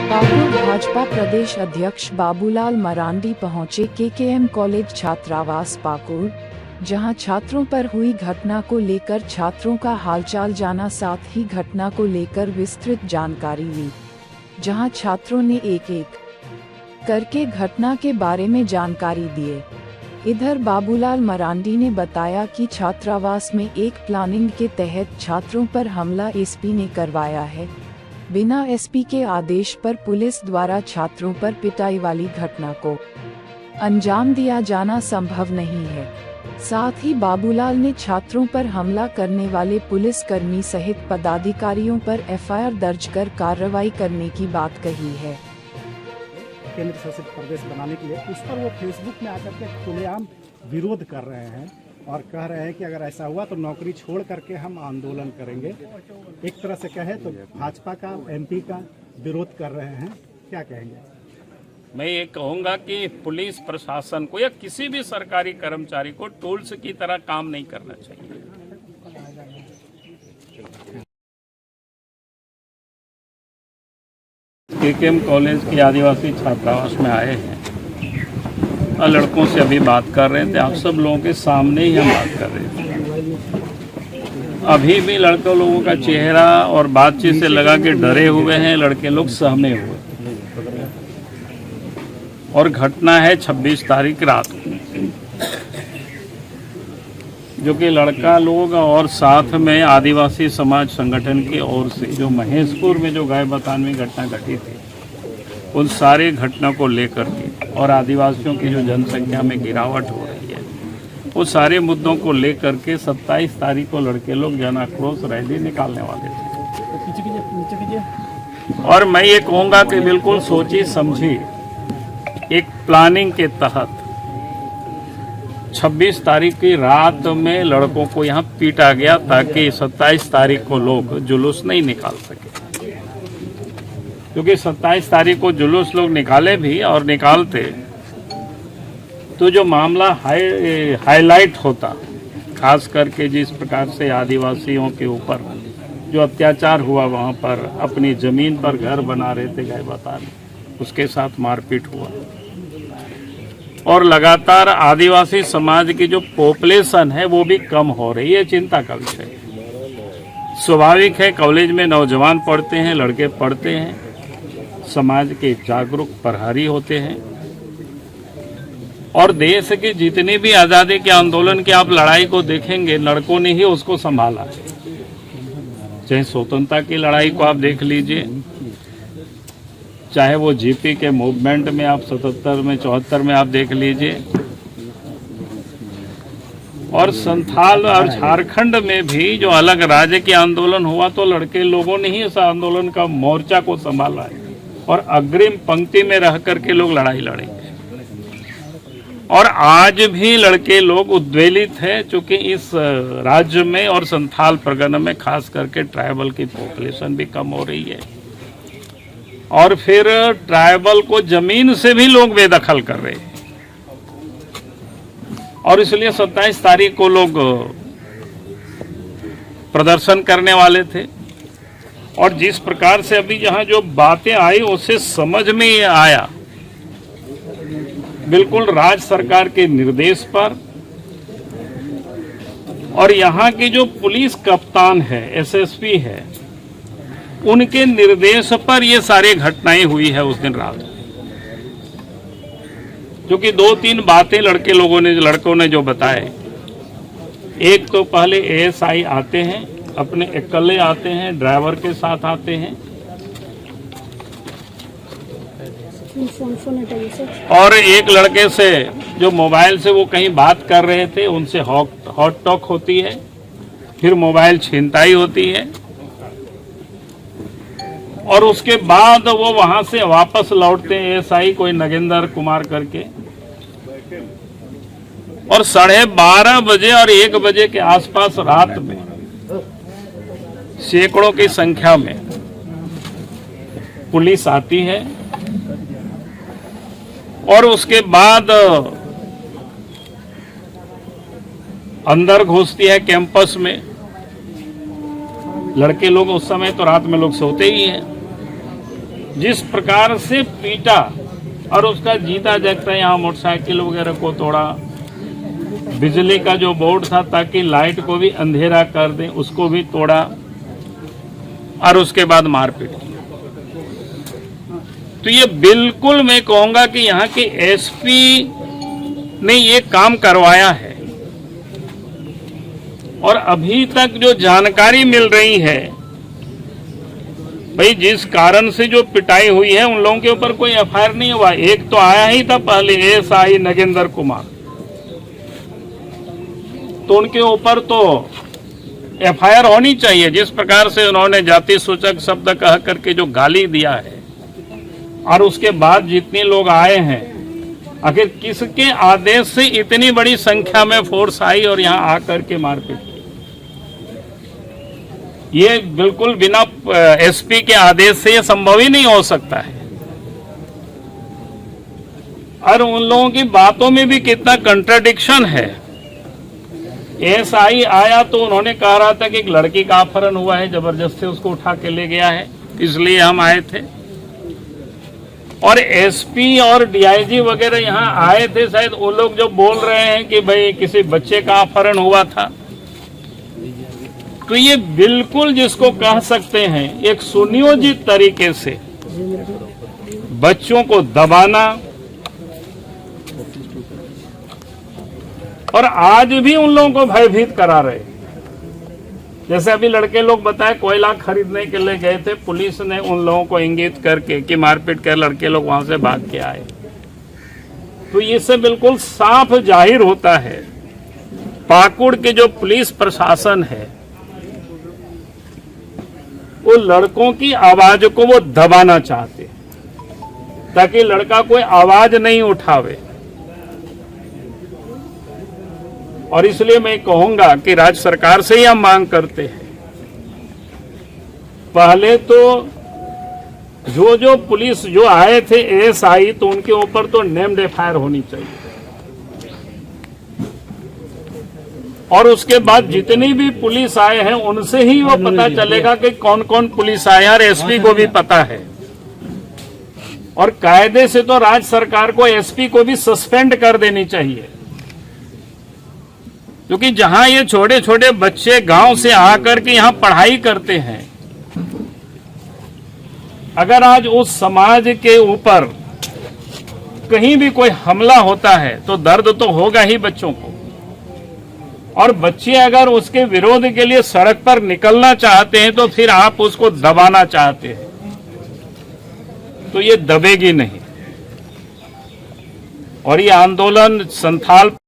पाकुड़ भाजपा प्रदेश अध्यक्ष बाबूलाल मरांडी पहुंचे KKM college छात्रावास पाकुड़, जहां छात्रों पर हुई घटना को लेकर छात्रों का हालचाल जाना, साथ ही घटना को लेकर विस्तृत जानकारी ली, जहां छात्रों ने एक एक करके घटना के बारे में जानकारी दिए। इधर बाबूलाल मरांडी ने बताया कि छात्रावास में एक प्लानिंग के तहत छात्रों पर हमला एसपी ने करवाया है। बिना एसपी के आदेश पर पुलिस द्वारा छात्रों पर पिटाई वाली घटना को अंजाम दिया जाना संभव नहीं है। साथ ही बाबूलाल ने छात्रों पर हमला करने वाले पुलिसकर्मी सहित पदाधिकारियों पर एफआईआर दर्ज कर कार्रवाई करने की बात कही है। केंद्र शासित प्रदेश बनाने के लिए उस पर वो फेसबुक में आकर के खुलेआम विरोध कर रहे हैं और कह रहे हैं कि अगर ऐसा हुआ तो नौकरी छोड़ करके हम आंदोलन करेंगे। एक तरह से कहे तो भाजपा का, एमपी का विरोध कर रहे हैं, क्या कहेंगे? मैं ये कहूँगा कि पुलिस प्रशासन को या किसी भी सरकारी कर्मचारी को टूल्स की तरह काम नहीं करना चाहिए। केकेएम कॉलेज के आदिवासी छात्रावास में आए हैं और लड़कों से अभी बात कर रहे थे। आप सब लोगों के सामने ही हम बात कर रहे थे। अभी भी लड़के लोगों का चेहरा और बातचीत से लगा कि डरे हुए हैं, लड़के लोग सहमे हुए। और घटना है 26 तारीख रात को, जो कि लड़का लोग और साथ में आदिवासी समाज संगठन की ओर से जो महेशपुर में जो गायबतान में घटना घटी थी, उन सारे घटना को लेकर के और आदिवासियों की जो जनसंख्या में गिरावट हो रही है, वो सारे मुद्दों को लेकर के 27 तारीख को लड़के लोग जन आक्रोश रैली निकालने वाले थे। और मैं ये कहूँगा कि बिल्कुल सोची समझी एक प्लानिंग के तहत 26 तारीख की रात में लड़कों को यहाँ पीटा गया ताकि 27 तारीख को लोग जुलूस नहीं निकाल सके। क्योंकि 27 तारीख को जुलूस लोग निकाले भी और निकालते तो जो मामला हाईलाइट होता, खास करके जिस प्रकार से आदिवासियों के ऊपर जो अत्याचार हुआ, वहाँ पर अपनी ज़मीन पर घर बना रहे थे गायबतान, उसके साथ मारपीट हुआ और लगातार आदिवासी समाज की जो पॉपुलेशन है वो भी कम हो रही है, चिंता का विषय। स्वाभाविक है, कॉलेज में नौजवान पढ़ते हैं, लड़के पढ़ते हैं, समाज के जागरूक प्रहरी होते हैं और देश की जितनी भी आज़ादी के आंदोलन की आप लड़ाई को देखेंगे, लड़कों ने ही उसको संभाला है। चाहे स्वतंत्रता की लड़ाई को आप देख लीजिए, चाहे वो जीपी के मूवमेंट में आप 77 में 74 में आप देख लीजिए, और संथाल और झारखंड में भी जो अलग राज्य के आंदोलन हुआ तो लड़के लोगों ने ही इस आंदोलन का मोर्चा को संभाला है और अग्रिम पंक्ति में रह करके लोग लड़ाई लड़े। और आज भी लड़के लोग उद्वेलित हैं, चूंकि इस राज्य में और संथाल परगना में खास करके ट्राइबल की पॉपुलेशन भी कम हो रही है और फिर ट्राइबल को जमीन से भी लोग बेदखल कर रहे हैं। और इसलिए 27 तारीख को लोग प्रदर्शन करने वाले थे और जिस प्रकार से अभी यहाँ जो बातें आई उससे समझ में ये आया, बिल्कुल राज्य सरकार के निर्देश पर और यहाँ की जो पुलिस कप्तान है, एसएसपी है, उनके निर्देश पर ये सारी घटनाएं हुई है उस दिन रात। क्योंकि 2-3 बातें लड़कों ने जो बताए, एक तो पहले एएसआई आते हैं, अपने अकेले आते हैं, ड्राइवर के साथ आते हैं और एक लड़के से जो मोबाइल से वो कहीं बात कर रहे थे उनसे हॉट टॉक होती है, फिर मोबाइल छीनताई होती है और उसके बाद वो वहां से वापस लौटते हैं एएसआई कोई नगेंद्र कुमार करके, और 12:30 बजे और 1 बजे के आसपास रात में सैकड़ों की संख्या में पुलिस आती है और उसके बाद अंदर घुसती है कैंपस में। लड़के लोग उस समय तो रात में लोग सोते ही हैं, जिस प्रकार से पीटा और उसका जीता जागता यहाँ मोटरसाइकिल वगैरह को तोड़ा, बिजली का जो बोर्ड था ताकि लाइट को भी अंधेरा कर दें उसको भी तोड़ा और उसके बाद मारपीट की। तो ये बिल्कुल मैं कहूंगा कि यहाँ के एसपी ने ये काम करवाया है। और अभी तक जो जानकारी मिल रही है, भाई जिस कारण से जो पिटाई हुई है उन लोगों के ऊपर कोई एफआईआर नहीं हुआ। एक तो आया ही था पहले एएसआई नगेंद्र कुमार, तो उनके ऊपर तो एफआईआर होनी चाहिए। जिस प्रकार से उन्होंने जाति सूचक शब्द कह करके जो गाली दिया है, और उसके बाद जितने लोग आए हैं, आखिर किसके आदेश से इतनी बड़ी संख्या में फोर्स आई और यहाँ आकर के मारपीट की? ये बिल्कुल बिना एसपी के आदेश से ये संभव ही नहीं हो सकता है। और उन लोगों की बातों में भी कितना कंट्राडिक्शन है। एएसआई आया तो उन्होंने कहा रहा था कि एक लड़की का अपहरण हुआ है, जबरदस्ती उसको उठा के ले गया है, इसलिए हम आए थे। और एसपी और डीआईजी वगैरह यहाँ आए थे, शायद वो लोग जो बोल रहे हैं कि भाई किसी बच्चे का अपहरण हुआ था। तो ये बिल्कुल जिसको कह सकते हैं एक सुनियोजित तरीके से बच्चों को दबाना, और आज भी उन लोगों को भयभीत करा रहे। जैसे अभी लड़के लोग बताए कोयला खरीदने के लिए गए थे, पुलिस ने उन लोगों को इंगित करके कि मारपीट कर लड़के लोग वहां से भाग के आए। तो इससे बिल्कुल साफ जाहिर होता है पाकुड़ के जो पुलिस प्रशासन है वो लड़कों की आवाज को वो दबाना चाहते हैं ताकि लड़का कोई आवाज नहीं उठावे। और इसलिए मैं कहूंगा कि राज्य सरकार से ही हम मांग करते हैं, पहले तो जो पुलिस जो आए थे एएसआई, तो उनके ऊपर तो नेम्ड एफआईआर होनी चाहिए। और उसके बाद जितनी भी पुलिस आए हैं उनसे ही वो पता चलेगा कि कौन कौन पुलिस आए हैं, और एसपी को भी पता है। और कायदे से तो राज्य सरकार को एसपी को भी सस्पेंड कर देनी चाहिए, क्योंकि जहां ये छोटे छोटे बच्चे गांव से आकर के यहां पढ़ाई करते हैं, अगर आज उस समाज के ऊपर कहीं भी कोई हमला होता है तो दर्द तो होगा ही बच्चों को। और बच्चे अगर उसके विरोध के लिए सड़क पर निकलना चाहते हैं तो फिर आप उसको दबाना चाहते हैं, तो ये दबेगी नहीं। और ये आंदोलन संथाल